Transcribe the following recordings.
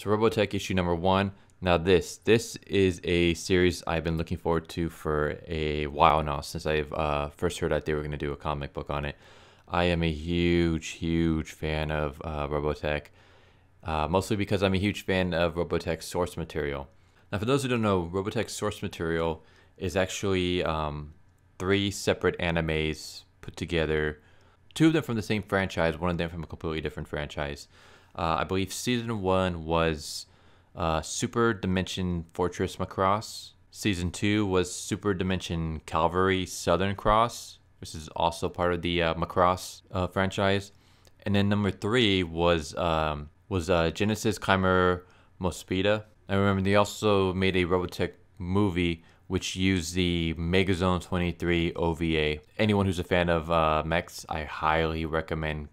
So Robotech issue number 1. Now this is a series I've been looking forward to for a while now, since I've first heard that they were going to do a comic book on it. I am a huge fan of Robotech, mostly because I'm a huge fan of Robotech's source material. Now for those who don't know, Robotech's source material is actually 3 separate animes put together, 2 of them from the same franchise, one of them from a completely different franchise. I believe season 1 was Super Dimension Fortress Macross. Season 2 was Super Dimension Calvary Southern Cross, which is also part of the Macross franchise. And then number 3 was Genesis Climber Mospeada. I remember they also made a Robotech movie which used the Megazone 23 OVA. Anyone who's a fan of mechs, I highly recommend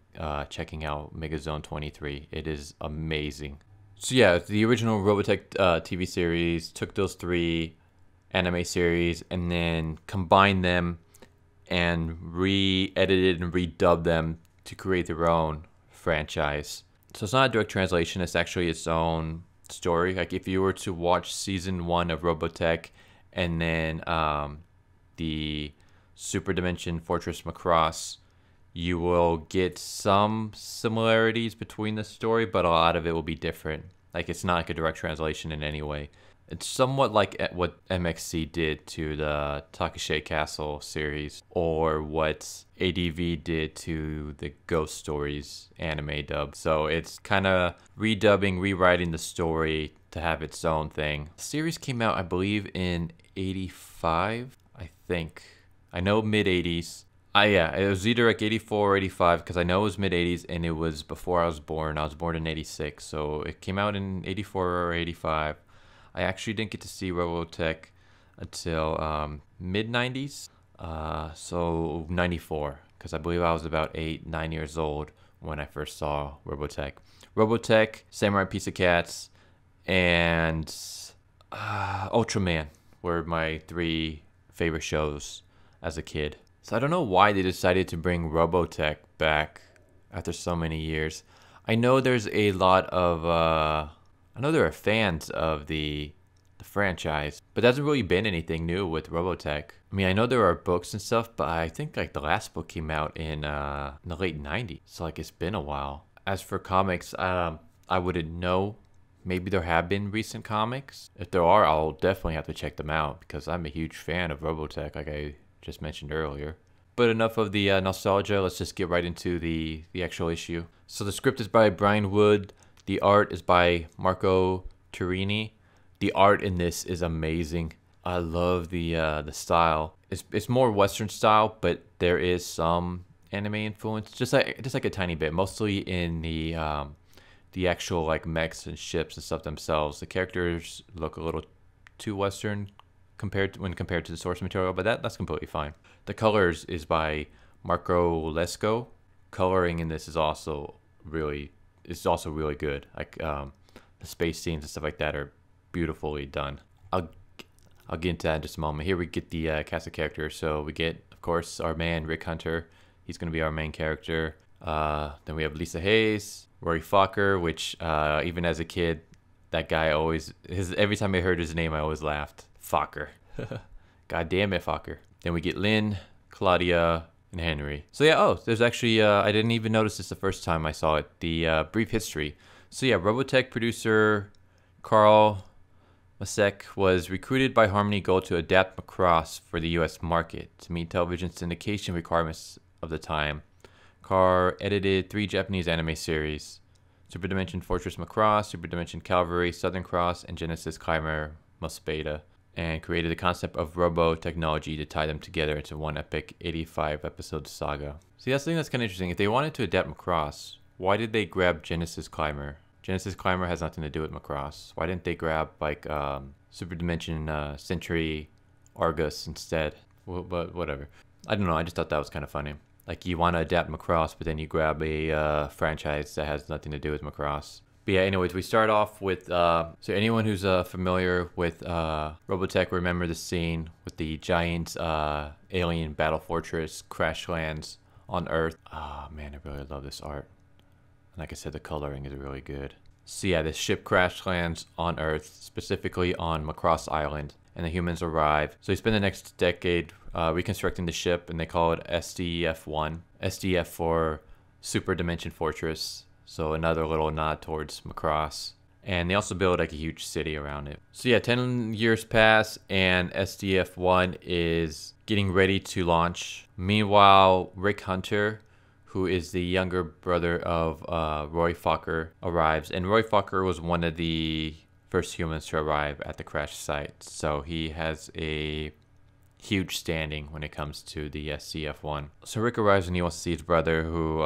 checking out Megazone 23. It is amazing. So yeah, the original Robotech TV series took those 3 anime series and then combined them and re-edited and redubbed them to create their own franchise. So it's not a direct translation, it's actually its own story. Like if you were to watch season 1 of Robotech and then the Super Dimension Fortress Macross, you will get some similarities between the story, but a lot of it will be different. Like it's not like a direct translation in any way. It's somewhat like what MXC did to the Takushe Castle series, or what ADV did to the Ghost Stories anime dub. So it's kind of redubbing, rewriting the story to have its own thing. The series came out, I believe, in 85, I think. I know mid-80s. Yeah, it was either like 84 or 85, because I know it was mid-80s and it was before I was born. I was born in 86, so it came out in 84 or 85. I actually didn't get to see Robotech until mid-90s, so 94, because I believe I was about 8-9 years old when I first saw Robotech. Robotech, Samurai Piece of Cats, and Ultraman were my 3 favorite shows as a kid. So I don't know why they decided to bring Robotech back after so many years. I know there's a lot of I know there are fans of the franchise, but there hasn't really been anything new with Robotech. I mean, I know there are books and stuff, but I think like the last book came out in the late 90s, so like it's been a while. As for comics, I wouldn't know. Maybe there have been recent comics. If there are, I'll definitely have to check them out because I'm a huge fan of Robotech, like I just mentioned earlier. But enough of the nostalgia, let's just get right into the actual issue. So the script is by Brian Wood. The art is by Marco Turini. The art in this is amazing. I love the style. It's more Western style, but there is some anime influence, just like a tiny bit. Mostly in the actual like mechs and ships and stuff themselves. The characters look a little too Western when compared to the source material, but that's completely fine. The colors is by Marco Lesko. Coloring in this is also really good. Like the space scenes and stuff like that are beautifully done. I'll get into that in just a moment. Here we get the cast of characters. So we get, of course, our man Rick Hunter. He's going to be our main character. Then we have Lisa Hayes, Rory Fokker, which even as a kid, that guy every time I heard his name, I always laughed. Fokker. God damn it, Fokker. Then we get Lynn, Claudia, and Henry. So yeah, there's actually, I didn't even notice this the first time I saw it, the brief history. So yeah, Robotech producer Carl Masek was recruited by Harmony Gold to adapt Macross for the US market to meet television syndication requirements of the time. Carl edited 3 Japanese anime series: Super Dimension Fortress Macross, Super Dimension Calvary Southern Cross, and Genesis Climber Mospeada, and created the concept of robo technology to tie them together into one epic 85-episode saga. See, that's the thing that's kind of interesting. If they wanted to adapt Macross, why did they grab Genesis Climber? Genesis Climber has nothing to do with Macross. Why didn't they grab like Super Dimension Century Argus instead? Well, but whatever. I don't know. I just thought that was kind of funny. Like you want to adapt Macross, but then you grab a franchise that has nothing to do with Macross. But yeah, anyways, we start off with, so anyone who's familiar with Robotech, remember the scene with the giant alien battle fortress crash lands on Earth. Oh man, I really love this art. Like I said, the coloring is really good. So yeah, this ship crash lands on Earth, specifically on Macross Island, and the humans arrive. So they spend the next decade reconstructing the ship, and they call it SDF-1. SDF for Super Dimension Fortress. So another little nod towards Macross. And they also build like a huge city around it. So yeah, 10 years pass and SDF-1 is getting ready to launch. Meanwhile, Rick Hunter, who is the younger brother of Roy Fokker, arrives. And Roy Fokker was one of the first humans to arrive at the crash site. So he has a huge standing when it comes to the SDF-1. So Rick arrives and he wants to see his brother, who,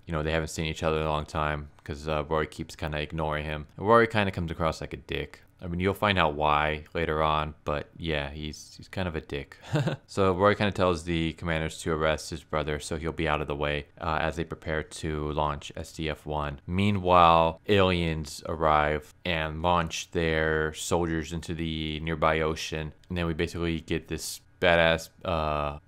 they haven't seen each other in a long time because Roy keeps kind of ignoring him. And Roy kind of comes across like a dick. I mean, you'll find out why later on, but yeah, he's kind of a dick. So Roy kind of tells the commanders to arrest his brother so he'll be out of the way as they prepare to launch SDF-1. Meanwhile, aliens arrive and launch their soldiers into the nearby ocean. And then we basically get this badass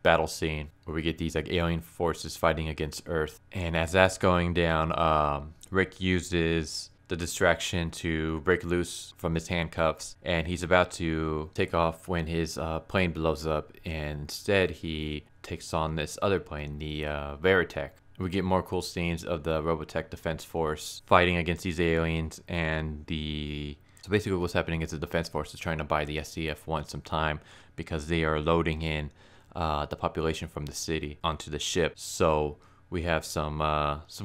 battle scene where we get these like alien forces fighting against Earth. And as that's going down, Rick uses the distraction to break loose from his handcuffs, and he's about to take off when his plane blows up, and instead he takes on this other plane, the Veritech. We get more cool scenes of the Robotech Defense Force fighting against these aliens, and so basically what's happening is the Defense Force is trying to buy the SDF-1 some time because they are loading in the population from the city onto the ship. So we have some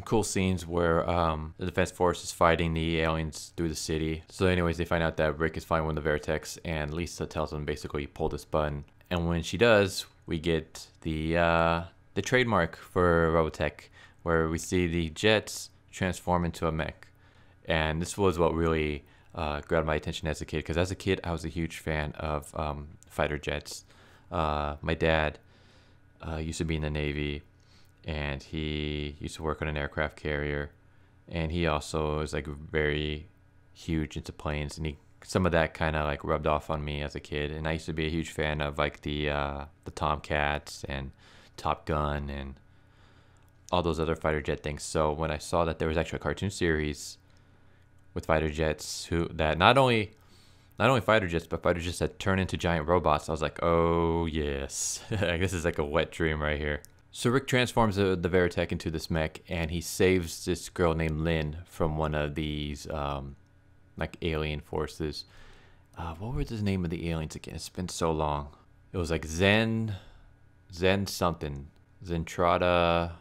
cool scenes where the Defense Force is fighting the aliens through the city. So anyways, they find out that Rick is fighting one of the Veritechs, and Lisa tells them basically pull this button. And when she does, we get the trademark for Robotech, where we see the jets transform into a mech. And this was what really grabbed my attention as a kid, because as a kid I was a huge fan of fighter jets. My dad used to be in the Navy, and he used to work on an aircraft carrier, and he also is like very huge into planes, and some of that kind of like rubbed off on me as a kid. And I used to be a huge fan of like the Tomcats and Top Gun and all those other fighter jet things. So when I saw that there was actually a cartoon series with fighter jets that not only fighter jets, but fighter jets that turn into giant robots, I was like, oh yes, this is like a wet dream right here. So Rick transforms the Veritech into this mech, and he saves this girl named Lynn from one of these like alien forces. What was the name of the aliens again? It's been so long. It was like Zen something, Zentrada.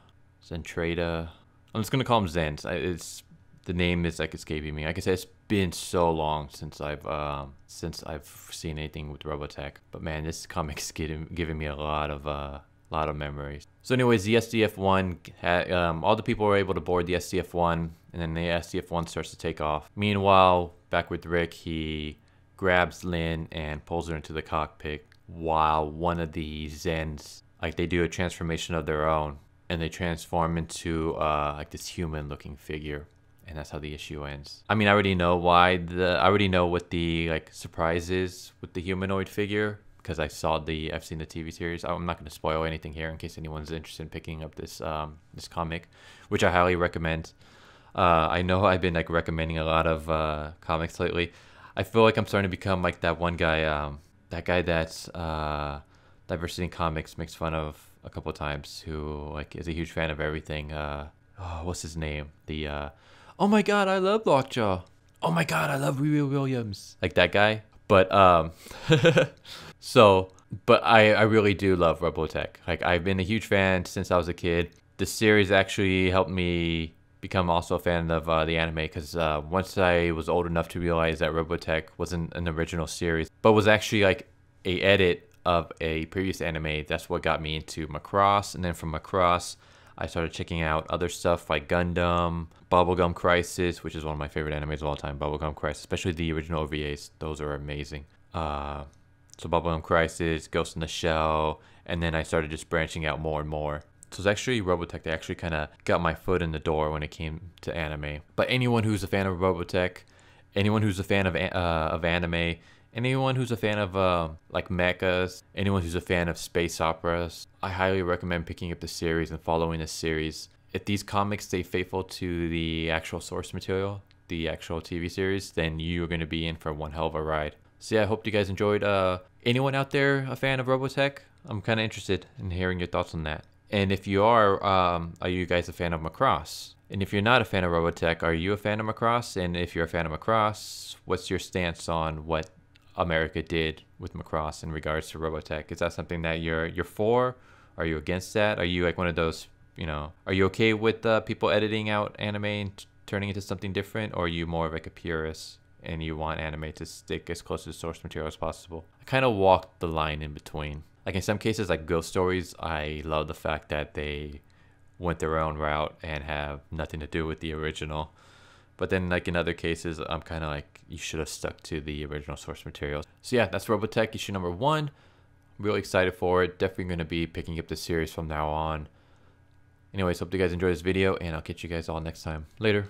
I'm just gonna call them Zens. The name is like escaping me. Like I said, it's been so long since I've seen anything with Robotech. But man, this comic's giving me a lot of memories. So anyways, the SDF-1, all the people were able to board the SDF-1, and then the SDF-1 starts to take off. Meanwhile, back with Rick, he grabs Lynn and pulls her into the cockpit, while one of the Zens, like, they do a transformation of their own, and they transform into like this human-looking figure. And that's how the issue ends. I mean, I already know what the like surprise is with the humanoid figure, because I've seen the TV series. I'm not going to spoil anything here in case anyone's interested in picking up this comic, which I highly recommend. I know I've been like recommending a lot of comics lately. I feel like I'm starting to become like that one guy, that's Diversity in Comics makes fun of a couple times, who like is a huge fan of everything. What's his name? Oh my god, I love Lockjaw. Oh my god, I love Riri Williams. Like that guy. But but I really do love Robotech. Like, I've been a huge fan since I was a kid. The series actually helped me become also a fan of the anime, because once I was old enough to realize that Robotech wasn't an original series, but was actually like a edit of a previous anime, that's what got me into Macross. And then from Macross, I started checking out other stuff like Gundam, Bubblegum Crisis, which is one of my favorite animes of all time, Bubblegum Crisis, especially the original OVAs. Those are amazing. So Bubblegum Crisis, Ghost in the Shell, and then I started just branching out more and more. So it's actually Robotech that actually kind of got my foot in the door when it came to anime. But anyone who's a fan of Robotech, anyone who's a fan of anime, anyone who's a fan of like mechas, anyone who's a fan of space operas, I highly recommend picking up the series and following this series. If these comics stay faithful to the actual source material, the actual TV series, then you're going to be in for one hell of a ride. So yeah, I hope you guys enjoyed. Anyone out there a fan of Robotech? I'm kind of interested in hearing your thoughts on that. And if you are you guys a fan of Macross? And if you're not a fan of Robotech, are you a fan of Macross? And if you're a fan of Macross, what's your stance on what America did with Macross in regards to Robotech? Is that something that you're for? Are you against that? Are you like one of those, are you okay with people editing out anime and turning into something different? Or are you more of like a purist and you want anime to stick as close to the source material as possible? I kind of walk the line in between. Like in some cases, like Ghost Stories, I love the fact that they went their own route and have nothing to do with the original. But then like in other cases, I'm kind of like, you should have stuck to the original source material. So yeah, that's Robotech issue number 1. Really excited for it. Definitely going to be picking up the series from now on. Anyways, hope you guys enjoyed this video, and I'll catch you guys all next time. Later.